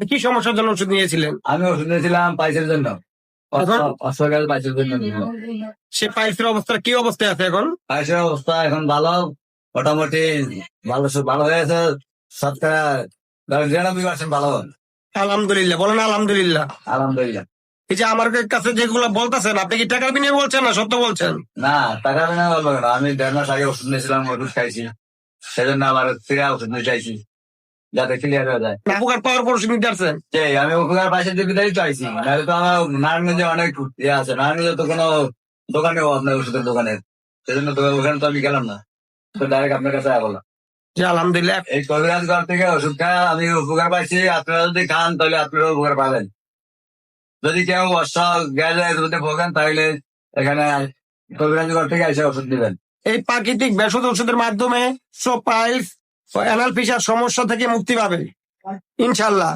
কি সমস্যার জন্য ওষুধ নিয়েছিলেন? আমি ওষুধ নিয়েছিলাম পাইসের জন্য, এখন অশ্বকাল পাইসের জন্য নিয়েছিলাম। সে পাইলসের অবস্থা কি অবস্থায় আছে এখন? পাইসের অবস্থা এখন ভালো, মোটামুটি ভালো ভালো হয়েছে, শতকরা 99% ভালো। আলহামদুলিল্লাহ বলেন, আলহামদুলিল্লাহ। আলহামদুলিল্লাহ। এই যে আমার কাছে যেগুলো বলতেছেন, আপনি কি টাকার বিনিময়ে বলছেন না সত্য বলছেন? না, টাকা বিনা বলবো কেন, আমি 1.5 মাস আগে ওষুধ নিয়েছিলাম, ওষুধ খাইছি, সেজন্য আবার ফিরে ওষুধ নিয়ে চাইছি যাতে ক্লিয়ার হয়ে যায়। উপকার পাওয়ার পর ওষুধ নিতে আসছেন? যে আমি উপকার পাইসের দিকে চাইছি, নাহলে তো আমার নারায়ণগঞ্জে অনেক ইয়ে আছে, নারায়ণগঞ্জে তো কোনো দোকানে আপনার ওষুধের দোকানের, সেজন্য তো ওখানে তো আমি গেলাম না, তো ডাইরেক্ট আপনার কাছে বললাম। যে আলহামদুলিল্লাহ। এই কবিরাজ ঘর থেকে ওষুধ খায় আমি উপকার পাইছি, আপনারা যদি খান তাহলে আপনারা উপকার পাবেন। যদি কেউ অশ্ব গ্যাসের যদি ভোগেন তাহলে এখানে কবিরাজ ঘর থেকে এসে ওষুধ দিবেন। এই প্রাকৃতিক ভেষজ ওষুধের মাধ্যমে সব পাইলস ও অ্যানাল ফিসার সমস্যা থেকে মুক্তি পাবেন ইনশাল্লাহ।